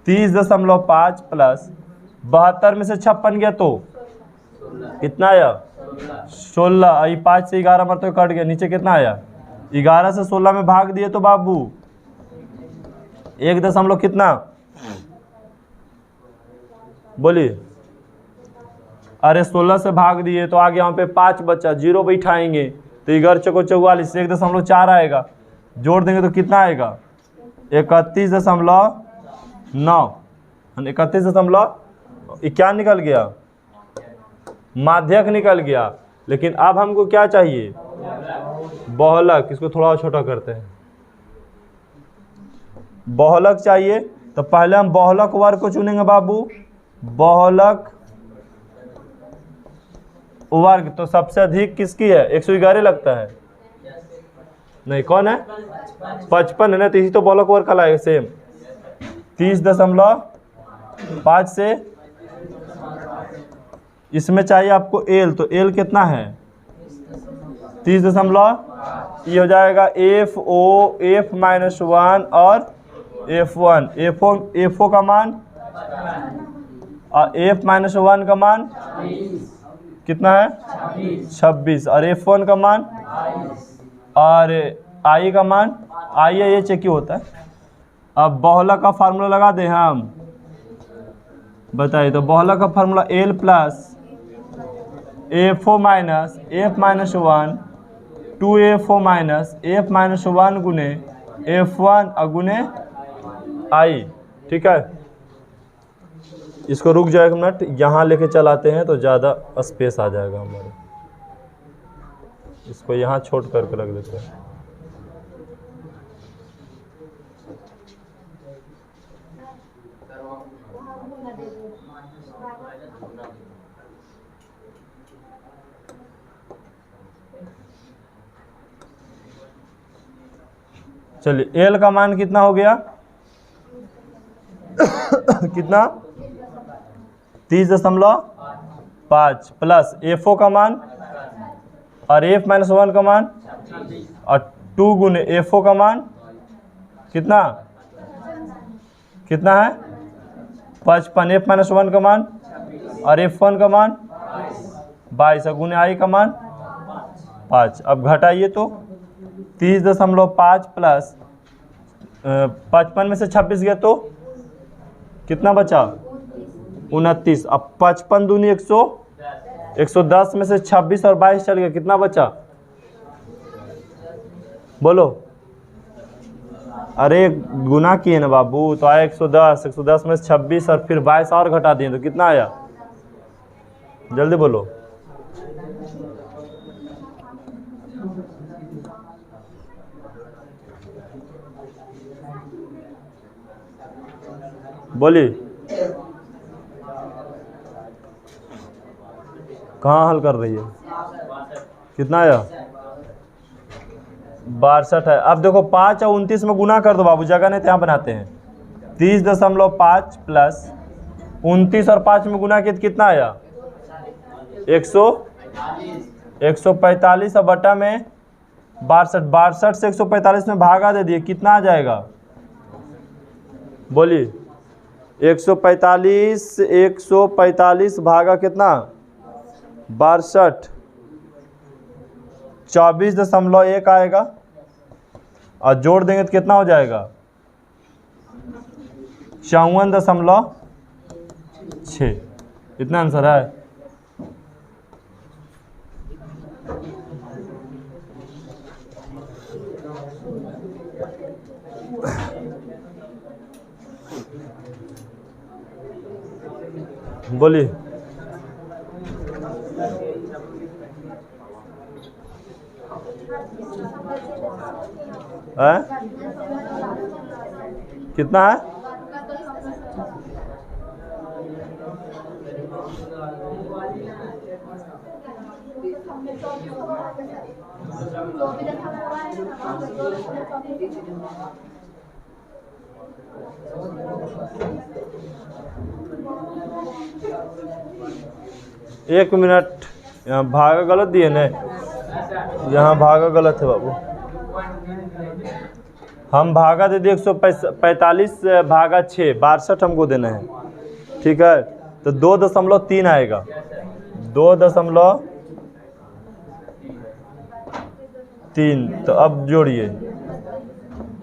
30.5 प्लस 72 में से 56 गया तो कितना आया? 16, ये 5 से 11 मतलब कट गया, नीचे कितना आया 11 से 16 में भाग दिए तो बाबू 1 दशमलव कितना, बोलिए। अरे 16 से भाग दिए तो आगे यहाँ पे 5 बचा, 0 बैठाएंगे तो 11 चौको 44, 1.4 आएगा, जोड़ देंगे तो कितना आएगा 31.9, 31.9 क्या निकल गया, माध्यक निकल गया। लेकिन अब हमको क्या चाहिए, बहुलक। इसको थोड़ा और छोटा करते हैं, बहुलक चाहिए। तो पहले हम बहुलक वर्ग को चुनेंगे बाबू, बहुलक वर्ग। तो सबसे अधिक किसकी है, 111 लगता है, नहीं कौन है 55 है ना, तो इसी तो बहुलक वर्ग कहलाएगा सेम। 30.5 से इसमें चाहिए आपको एल, तो एल कितना है 30 ये हो जाएगा एफ ओ, एफ -1 और F1, एफओ का मान और F -1 का मान कितना है 26 और F1 का मान और आई का मान, आई ये चेक ही होता है। अब बहुलक का फार्मूला लगा दें हम, बताइए। तो बहुलक का formula L plus FO minus F -1 2FO minus F -1 गुने F1 और गुने आई, ठीक है। इसको रुक जाए एक मिनट, यहाँ लेके चलाते हैं तो ज़्यादा स्पेस आ जाएगा हमारे, इसको यहाँ छोट करके रख देते हैं। चलिए एल का मान कितना हो गया कितना 30.5 प्लस एफओ का मान और F -1 का मान और 2 गुने एफओ का मान कितना कितना है 55, F -1 का मान और F1 का मान 22 गुने आई का मान 5। अब घटाइए तो 30.5 प्लस 55 में से 26 गया तो कितना बचा 29। अब 55 दूनी 100, 110 में से 26 और 22 चल गया, कितना बचा बोलो। अरे गुना किए ना बाबू, तो आया 110, 110 में से 26 और फिर 22 और घटा दिए तो कितना आया, जल्दी बोलो। बोलिए कहाँ हल कर रही है, कितना आया 62 है। अब देखो 5 और 29 में गुना कर दो बाबू, जगह नहीं तो यहाँ बनाते हैं। 30.5 प्लस 29 और 5 में गुना किया तो कितना आया 145 और बटा में 62 से 145 में भागा दे दिए, कितना आ जाएगा बोलिए। 145 भागा कितना 62, 24.1 आएगा और जोड़ देंगे तो कितना हो जाएगा 54.6। इतना आंसर है। बोलिए कितना है एक मिनट, यहाँ भागा गलत दिए ना, यहाँ भागा गलत है बाबू। हम भागा दे दिए 145 भागा 6, 62 हमको देना है, ठीक है। तो 2.3 आएगा, 3, तो अब जोड़िए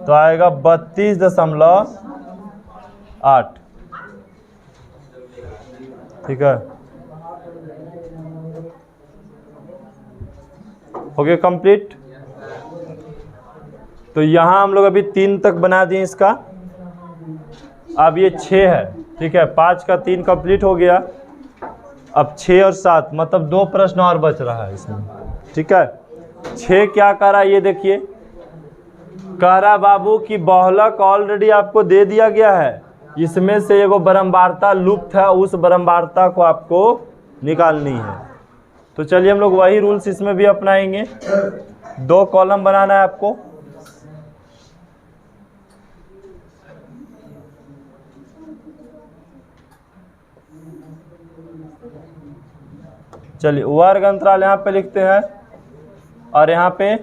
तो आएगा 32.8। ठीक है, हो गया कंप्लीट। तो यहाँ हम लोग अभी 3 तक बना दिए इसका, अब ये 6 है। ठीक है, 5 का 3 कंप्लीट हो गया। अब 6 और 7 मतलब 2 प्रश्न और बच रहा है इसमें। ठीक है, 6 क्या कह रहा है ये देखिए, कह रहा बाबू कि बहुलक ऑलरेडी आपको दे दिया गया है, इसमें से एगो बारंबारता लुप्त है, उस बारंबारता को आपको निकालनी है। तो चलिए हम लोग वही रूल्स इसमें भी अपनाएंगे। 2 कॉलम बनाना है आपको। चलिए वर्ग अंतराल यहाँ पे लिखते हैं और यहाँ पे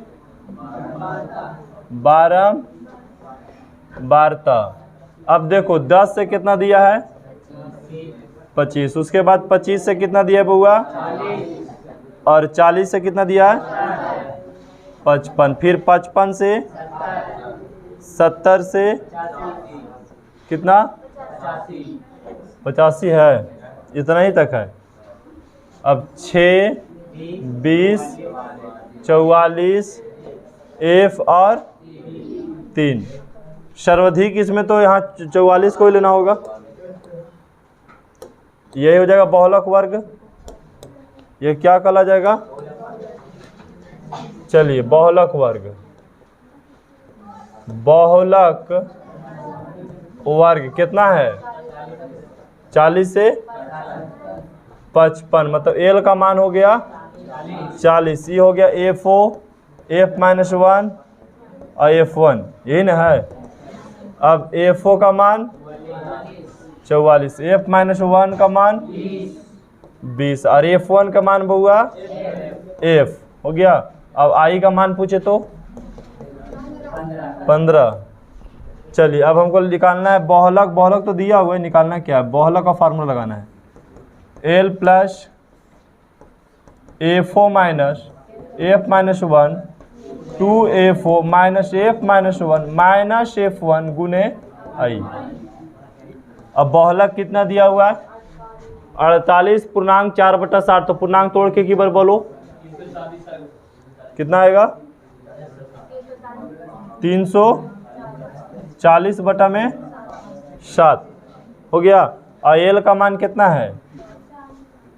बारंबारता। अब देखो 10 से कितना दिया है 25, उसके बाद 25 से कितना दिया है बउआ, और 40 से कितना दिया है 55, फिर 55 से 70 से कितना 85 है, इतना ही तक है। अब 6, 20, 44, F और 3, सर्वाधिक इसमें तो यहाँ 44 को ही लेना होगा। यही हो जाएगा बहुलक वर्ग। ये क्या कहला जाएगा, चलिए बहुलक वर्ग, बहुलक वर्ग कितना है 40 से 55, मतलब L का मान हो गया 40, ये हो गया FO, F-1 और F1, यही ना है। अब FO का मान 44, F-1 का मान 20 और F1 का मान बउआ F हो गया। अब I का मान पूछे तो 15। चलिए अब हमको निकालना है बहुलक। बहुलक तो दिया हुआ है, निकालना क्या है, बहुलक का फार्मूला लगाना है L plus FO minus F-1 2FO minus F-1 minus F1 गुने I। अब बहुलक कितना दिया हुआ है 48.4/60, तो पूर्णांक तोड़ के की बार बोलो कितना आएगा 340/7 हो गया। और L का मान कितना है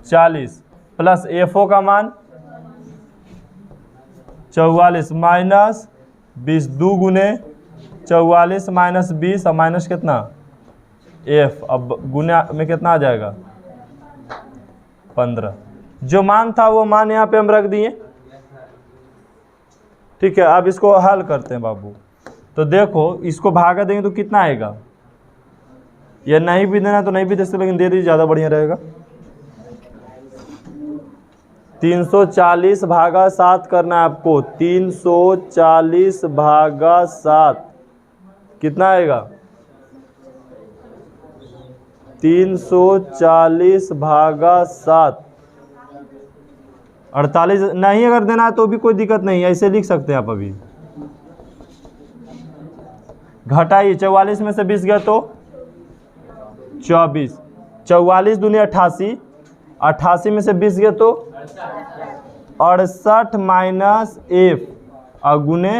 40 प्लस FO का मान 44 माइनस 20, 2 गुने 44 माइनस 20 और माइनस कितना F, अब गुना में कितना आ जाएगा 15। जो मान था वो मान यहाँ पे हम रख दिए। ठीक है, अब इसको हल करते हैं बाबू। तो देखो इसको भागा देंगे तो कितना आएगा, या नहीं भी देना तो नहीं भी दे सकते, लेकिन दे दीजिए ज़्यादा बढ़िया रहेगा। 340 भागा 7 करना है आपको, 340 भागा 7 कितना आएगा 340 भागा 7 48। नहीं अगर देना है तो भी कोई दिक्कत नहीं है, ऐसे लिख सकते हैं आप। अभी घटाइए, 44 में से 20 गया तो 24, 44 दूनी 88, 88 में से 20 गया तो 68 माइनस F और गुने,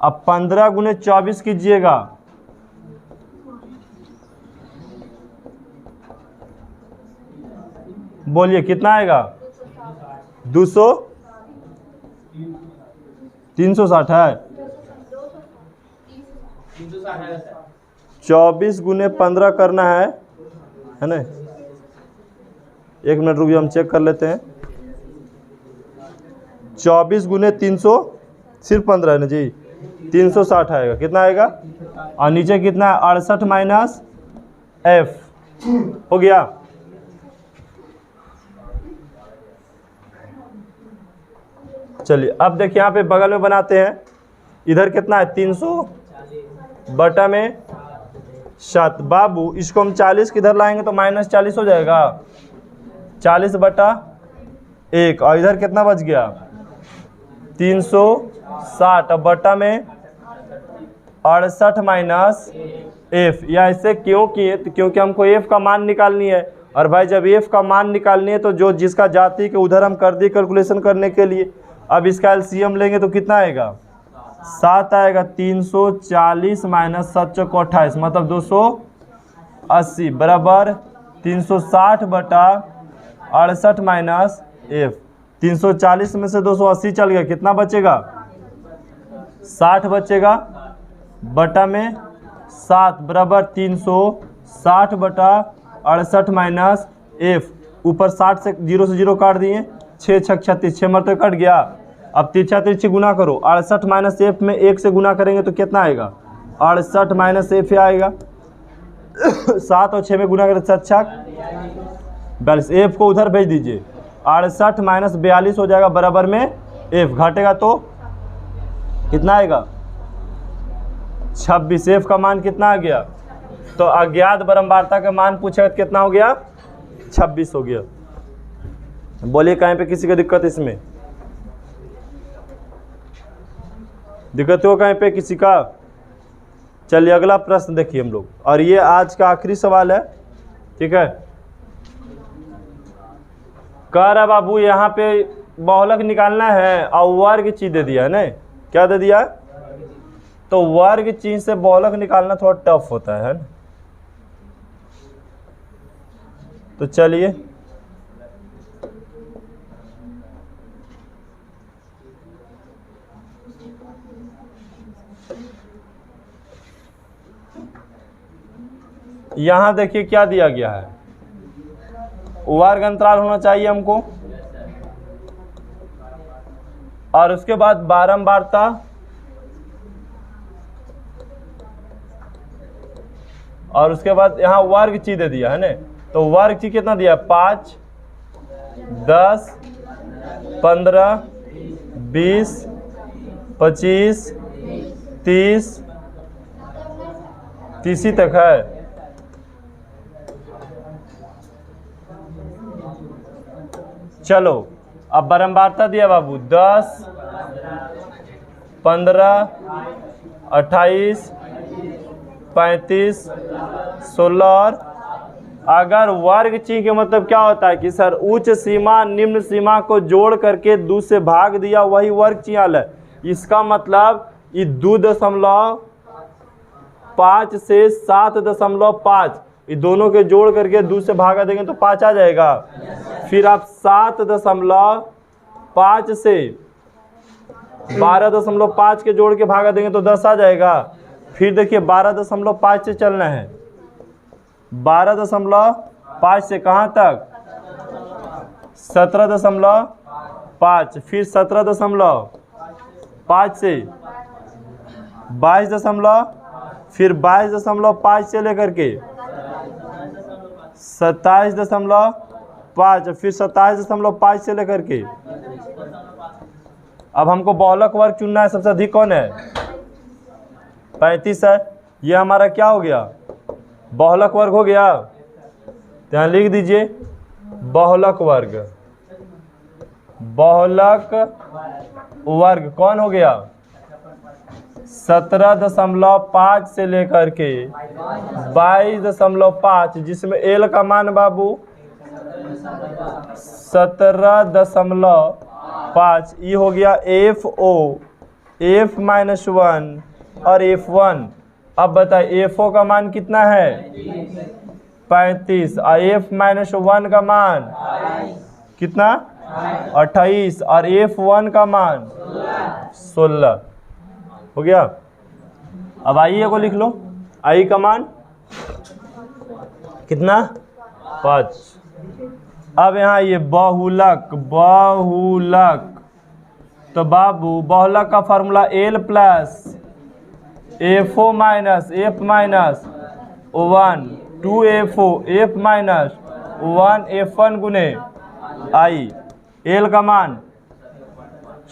अब 15 गुने 24 कीजिएगा, बोलिए कितना आएगा 200 360 है 24 गुने 15 करना है ना। 1 मिनट रुकिए हम चेक कर लेते हैं। 24 गुने 300 सिर्फ 15 है ना जी, 360 आएगा। कितना आएगा और नीचे कितना है 68 माइनस F हो गया। चलिए अब देखिए यहाँ पे बगल में बनाते हैं, इधर कितना है 300 बटा में 7। बाबू इसको हम 40 किधर लाएंगे तो माइनस 40 हो जाएगा, 40 बटा 1 और इधर कितना बच गया 360 अब बटा में 68 माइनस एफ। या ऐसे क्यों किए? तो क्योंकि हमको एफ का मान निकालनी है, और भाई जब एफ का मान निकालनी है तो जो जिसका जाति के उधर हम कर दिए कैलकुलेशन करने के लिए। अब इसका एलसीएम लेंगे तो कितना आएगा? 7 आएगा। 340 माइनस 7 चौक 28 मतलब 280 बराबर 360 बटा 68 माइनस एफ। 340 में से 280 चल गया, कितना बचेगा? 60 बचेगा बटा में 7 बराबर 360 बटा 68 माइनस एफ। ऊपर 60 से 0 काट दिए, 6 छक 36, 6 मरते कट गया। अब तिरछा तिरछी गुना करो, 68 माइनस एफ में 1 से गुना करेंगे तो कितना आएगा? 68 माइनस एफ आएगा। 7 और 6 में गुना करें 7 छक 42, एफ को उधर भेज दीजिए। 68 माइनस 42 हो जाएगा बराबर में एफ, घटेगा तो कितना आएगा? 26। एफ का मान कितना आ गया? तो अज्ञात बारंबारता का मान पूछेगा कितना हो गया? 26 हो गया। बोलिए कहीं पे किसी को दिक्कत? इसमें दिक्कत हो कहीं पे किसी का? चलिए अगला प्रश्न देखिए हम लोग, और ये आज का आखिरी सवाल है, ठीक है। कह रहा बाबू यहाँ पे बहुलक निकालना है और वर्ग चीज दे दिया है ना, क्या दे दिया? तो वर्ग चीज से बहुलक निकालना थोड़ा टफ होता है ना? तो चलिए यहाँ देखिए क्या दिया गया है। वर्ग अंतराल होना चाहिए हमको, और उसके बाद बारंबारता, और उसके बाद यहाँ वर्ग चीज दे दिया है ना। तो वर्ग चीज कितना दिया? 5, 10, 15, 20, 25, 30 ही तक है। चलो अब बारंबारता दिया बाबू 10, 15, 28, 35, 16 और अगर वर्ग चिन्ह के मतलब क्या होता है कि सर उच्च सीमा निम्न सीमा को जोड़ करके 2 से भाग दिया, वही वर्ग चिन्ह है। इसका मतलब ये 2.5 से 7.5 ये दोनों के जोड़ करके 2 से भागा देंगे तो 5 आ जाएगा। फिर आप 7.5 से 12.5 के जोड़ के भागा देंगे तो 10 आ जाएगा। फिर देखिए 12.5 से चलना है, 12.5 से कहाँ तक? 17.5, फिर 17.5 से 22, फिर 22.5 से लेकर के 27.5, फिर 27.5 से लेकर के। अब हमको बहुलक वर्ग चुनना है। सबसे अधिक कौन है? 35 है। ये हमारा क्या हो गया? बहुलक वर्ग हो गया। तो यहाँ लिख दीजिए बहुलक वर्ग। बहुलक वर्ग कौन हो गया? 17.5 से लेकर के 22.5, जिसमें एल का मान बाबू 17.5। ये हो गया FO, F-1 और F1। अब बताइए FO का मान कितना है? 35 और F-1 का मान कितना? 28 और F1 का मान 16 हो गया। अब आइए को लिख लो, आई का मान कितना? 5। अब यहाँ ये बहुलक, तो बाबू बहुलक का formula L plus FO minus F minus 1 2FO F minus 1 F1 गुने आई। L का मान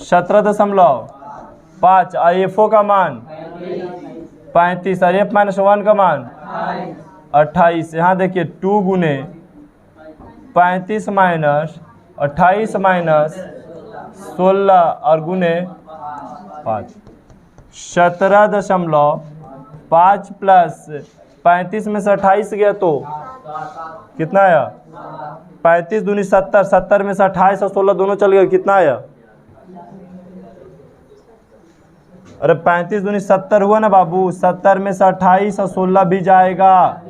17.5 और FO का मान 35 और F माइनस 1 का मान 28। यहाँ देखिए 2 गुने 35 माइनस 28 माइनस 16 और गुने 5, 17.5 प्लस 35 में से 28 गया तो कितना आया? 35 दूनी 70, 70 में से 28 और 16 दोनों चल गए, कितना आया? अरे 35 दूनी 70 हुआ ना बाबू, 70 में से 28 और 16 भी जाएगा,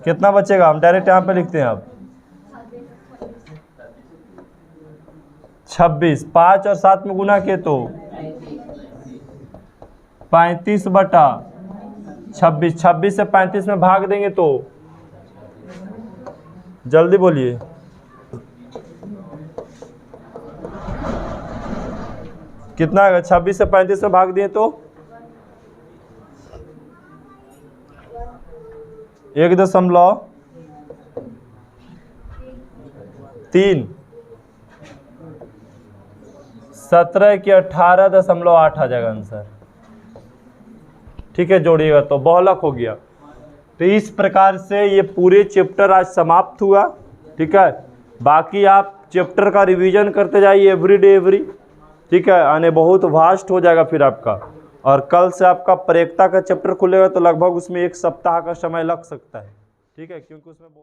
कितना बचेगा? हम डायरेक्ट यहाँ पे लिखते हैं अब 26, 5 और 7 में गुना किए तो 35/26, 26 से 35 में भाग देंगे तो जल्दी बोलिए, कितना आएगा? 26 से 35 में भाग दिए तो 1.3, 17 की 18.8 आ जाएगा आंसर। ठीक है, जोड़िएगा तो बहुलक हो गया। तो इस प्रकार से ये पूरे चैप्टर आज समाप्त हुआ। ठीक है, बाकी आप चैप्टर का रिवीजन करते जाइए एवरी। ठीक है, आने बहुत वास्ट हो जाएगा फिर आपका। और कल से आपका प्रेक्ता का चैप्टर खुलेगा तो लगभग उसमें 1 सप्ताह का समय लग सकता है। ठीक है, क्योंकि उसमें बहुत